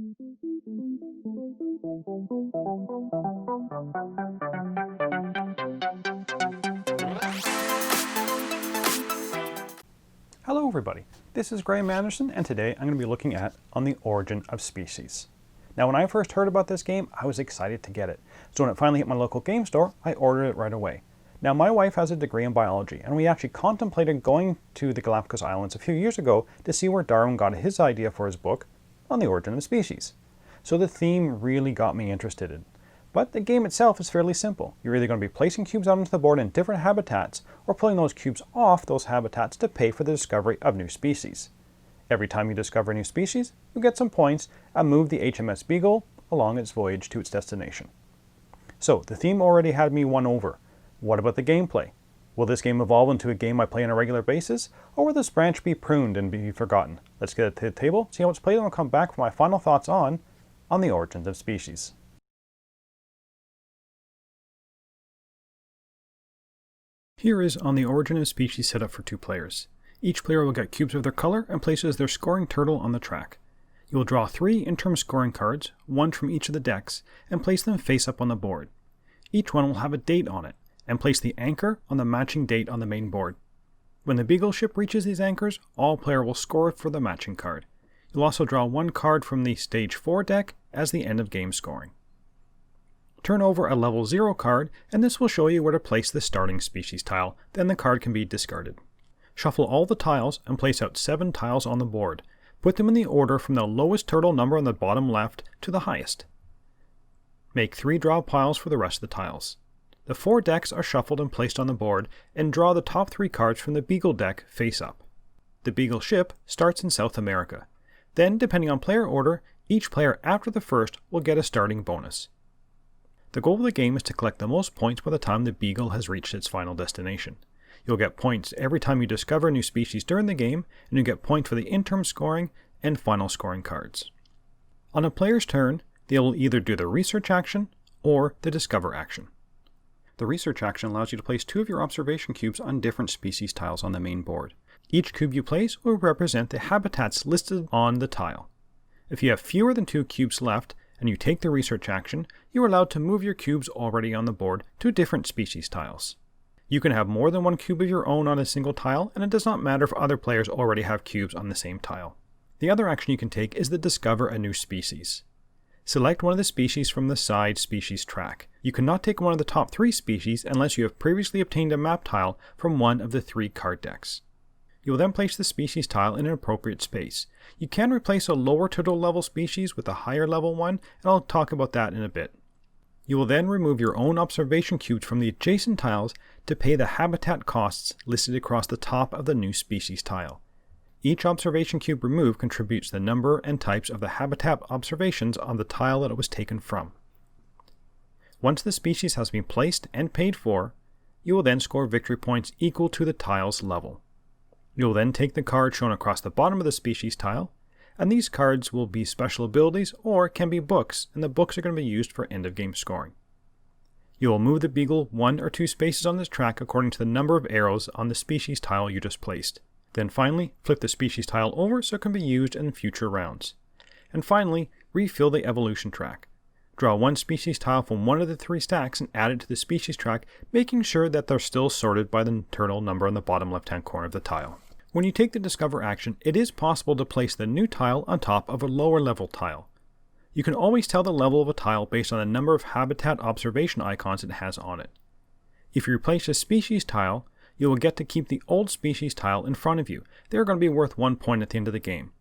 Hello everybody, this is Graeme Anderson, and today I'm going to be looking at On the Origin of Species. Now when I first heard about this game, I was excited to get it. So when it finally hit my local game store, I ordered it right away. Now my wife has a degree in biology, and we actually contemplated going to the Galapagos Islands a few years ago to see where Darwin got his idea for his book, On the Origin of Species. So the theme really got me interested in. But the game itself is fairly simple. You're either going to be placing cubes out onto the board in different habitats, or pulling those cubes off those habitats to pay for the discovery of new species. Every time you discover a new species, you get some points and move the HMS Beagle along its voyage to its destination. So the theme already had me won over. What about the gameplay? Will this game evolve into a game I play on a regular basis, or will this branch be pruned and be forgotten? Let's get it to the table, see how it's played, and I'll come back for my final thoughts on the Origins of Species. Here is On the Origin of Species set up for 2 players. Each player will get cubes of their color and places their scoring turtle on the track. You will draw 3 interim scoring cards, 1 from each of the decks, and place them face up on the board. Each one will have a date on it, and place the anchor on the matching date on the main board. When the Beagle ship reaches these anchors, all player will score for the matching card. You'll also draw 1 card from the Stage 4 deck as the end of game scoring. Turn over a level 0 card, and this will show you where to place the starting species tile, then the card can be discarded. Shuffle all the tiles and place out 7 tiles on the board. Put them in the order from the lowest turtle number on the bottom left to the highest. Make 3 draw piles for the rest of the tiles. The 4 decks are shuffled and placed on the board, and draw the top 3 cards from the Beagle deck face up. The Beagle ship starts in South America. Then, depending on player order, each player after the first will get a starting bonus. The goal of the game is to collect the most points by the time the Beagle has reached its final destination. You'll get points every time you discover a new species during the game, and you get points for the interim scoring and final scoring cards. On a player's turn, they will either do the research action or the discover action. The research action allows you to place 2 of your observation cubes on different species tiles on the main board. Each cube you place will represent the habitats listed on the tile. If you have fewer than 2 cubes left, and you take the research action, you are allowed to move your cubes already on the board to different species tiles. You can have more than 1 cube of your own on a single tile, and it does not matter if other players already have cubes on the same tile. The other action you can take is to discover a new species. Select one of the species from the side species track. You cannot take one of the top 3 species unless you have previously obtained a map tile from one of the 3 card decks. You will then place the species tile in an appropriate space. You can replace a lower turtle level species with a higher level one, and I'll talk about that in a bit. You will then remove your own observation cubes from the adjacent tiles to pay the habitat costs listed across the top of the new species tile. Each observation cube removed contributes the number and types of the habitat observations on the tile that it was taken from. Once the species has been placed and paid for, you will then score victory points equal to the tile's level. You will then take the card shown across the bottom of the species tile, and these cards will be special abilities or can be books, and the books are going to be used for end of game scoring. You will move the Beagle 1 or 2 spaces on this track according to the number of arrows on the species tile you just placed. Then finally, flip the species tile over so it can be used in future rounds. And finally, refill the evolution track. Draw 1 species tile from one of the 3 stacks and add it to the species track, making sure that they're still sorted by the turtle number on the bottom left-hand corner of the tile. When you take the discover action, it is possible to place the new tile on top of a lower level tile. You can always tell the level of a tile based on the number of habitat observation icons it has on it. If you replace a species tile, you will get to keep the old species tile in front of you. They are going to be worth 1 point at the end of the game.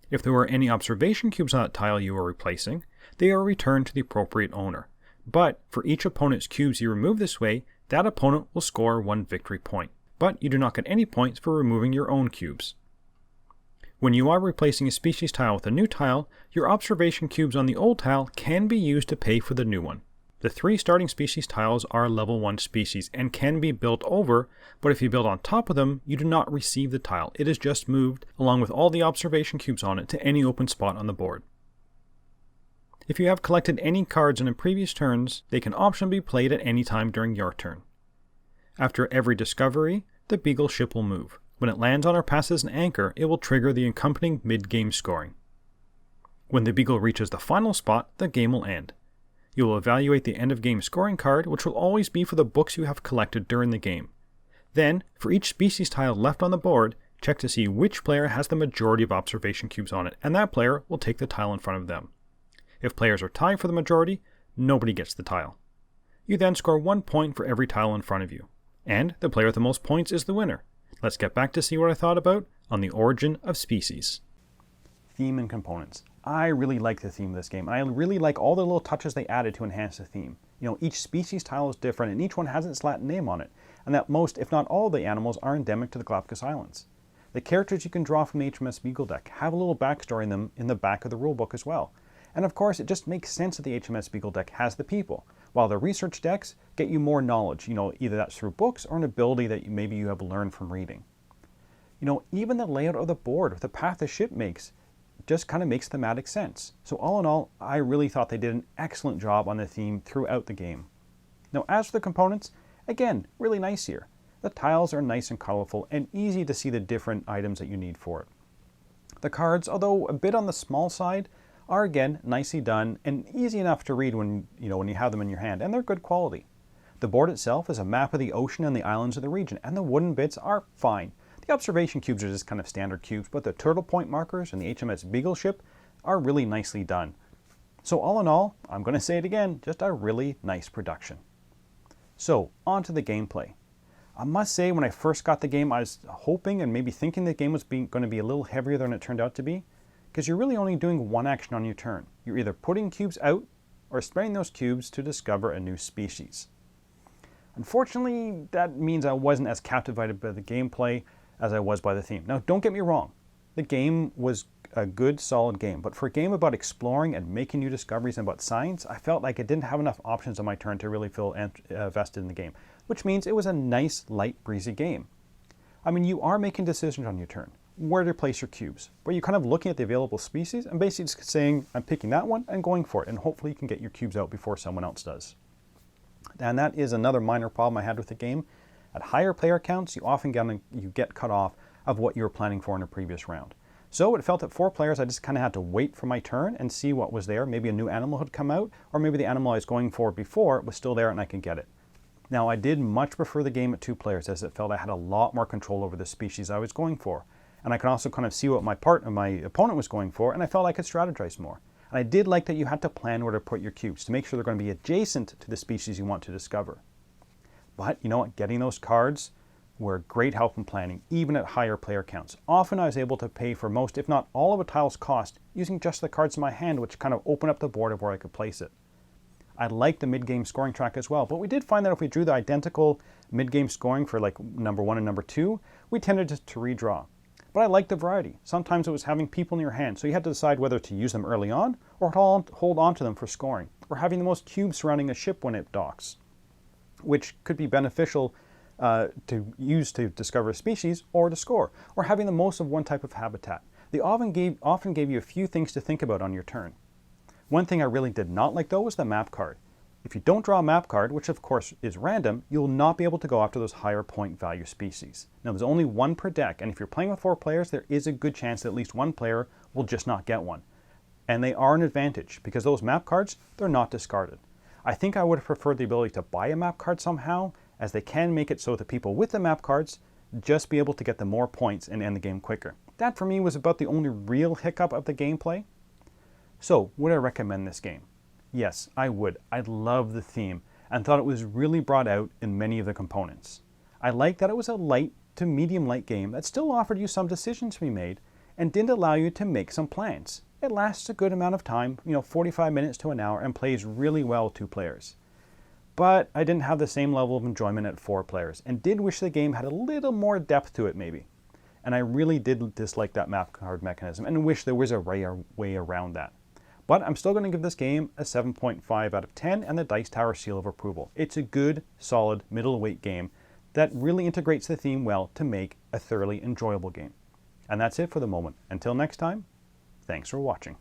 If there were any observation cubes on that tile you are replacing, they are returned to the appropriate owner. But for each opponent's cubes you remove this way, that opponent will score 1 victory point. But you do not get any points for removing your own cubes. When you are replacing a species tile with a new tile, your observation cubes on the old tile can be used to pay for the new one. The 3 starting species tiles are level 1 species and can be built over, but if you build on top of them, you do not receive the tile. It is just moved, along with all the observation cubes on it, to any open spot on the board. If you have collected any cards in the previous turns, they can optionally be played at any time during your turn. After every discovery, the Beagle ship will move. When it lands on or passes an anchor, it will trigger the accompanying mid-game scoring. When the beagle reaches the final spot, the game will end. You will evaluate the end of game scoring card, which will always be for the books you have collected during the game. Then, for each species tile left on the board, check to see which player has the majority of observation cubes on it, and that player will take the tile in front of them. If players are tied for the majority, nobody gets the tile. You then score 1 point for every tile in front of you, and the player with the most points is the winner. Let's get back to see what I thought about on the origin of species. Theme and components. I really like the theme of this game, and I really like all the little touches they added to enhance the theme. Each species tile is different, and each one has its Latin name on it, and that most, if not all, the animals are endemic to the Galapagos Islands. The characters you can draw from the HMS Beagle deck have a little backstory in them in the back of the rulebook as well. And of course, it just makes sense that the HMS Beagle deck has the people, while the research decks get you more knowledge, either that's through books or an ability that maybe you have learned from reading. Even the layout of the board, the path the ship makes, just kind of makes thematic sense. So all in all, I really thought they did an excellent job on the theme throughout the game. Now as for the components, again, really nice here. The tiles are nice and colorful and easy to see the different items that you need for it. The cards, although a bit on the small side, are again nicely done and easy enough to read when you have them in your hand, and they're good quality. The board itself is a map of the ocean and the islands of the region, and the wooden bits are fine. The observation cubes are just kind of standard cubes, but the turtle point markers and the HMS Beagle ship are really nicely done. So all in all, I'm going to say it again, just a really nice production. So on to the gameplay. I must say, when I first got the game, I was hoping and maybe thinking the game was going to be a little heavier than it turned out to be, because you're really only doing one action on your turn. You're either putting cubes out or spending those cubes to discover a new species. Unfortunately, that means I wasn't as captivated by the gameplay as I was by the theme. Now, don't get me wrong. The game was a good, solid game, but for a game about exploring and making new discoveries and about science, I felt like it didn't have enough options on my turn to really feel vested in the game, which means it was a nice, light, breezy game. I mean, you are making decisions on your turn, where to place your cubes, but you're kind of looking at the available species and basically just saying, I'm picking that one and going for it, and hopefully you can get your cubes out before someone else does. And that is another minor problem I had with the game. At higher player counts, you often get cut off of what you were planning for in a previous round. So it felt at 4 players, I just kind of had to wait for my turn and see what was there. Maybe a new animal had come out, or maybe the animal I was going for before was still there and I could get it. Now, I did much prefer the game at 2 players, as it felt I had a lot more control over the species I was going for. And I could also kind of see what my opponent was going for, and I felt I could strategize more. And I did like that you had to plan where to put your cubes to make sure they're going to be adjacent to the species you want to discover. But you know what, getting those cards were great help in planning, even at higher player counts. Often I was able to pay for most, if not all, of a tile's cost using just the cards in my hand, which kind of opened up the board of where I could place it. I liked the mid-game scoring track as well, but we did find that if we drew the identical mid-game scoring for like number 1 and number 2, we tended to redraw. But I liked the variety. Sometimes it was having people in your hand, so you had to decide whether to use them early on or hold on to them for scoring, or having the most cubes surrounding a ship when it docks, which could be beneficial to use to discover a species or to score, or having the most of one type of habitat. They often gave you a few things to think about on your turn. One thing I really did not like though was the map card. If you don't draw a map card, which of course is random, you'll not be able to go after those higher point value species. Now there's only 1 per deck, and if you're playing with 4 players, there is a good chance that at least 1 player will just not get one. And they are an advantage, because those map cards, they're not discarded. I think I would have preferred the ability to buy a map card somehow, as they can make it so that people with the map cards just be able to get the more points and end the game quicker. That for me was about the only real hiccup of the gameplay. So, would I recommend this game? Yes, I would. I love the theme and thought it was really brought out in many of the components. I liked that it was a light to medium light game that still offered you some decisions to be made and did allow you to make some plans. It lasts a good amount of time, 45 minutes to an hour, and plays really well with 2 players. But I didn't have the same level of enjoyment at 4 players and did wish the game had a little more depth to it maybe. And I really did dislike that map card mechanism and wish there was a way around that. But I'm still going to give this game a 7.5 out of 10 and the Dice Tower seal of approval. It's a good, solid, middleweight game that really integrates the theme well to make a thoroughly enjoyable game. And that's it for the moment. Until next time, thanks for watching.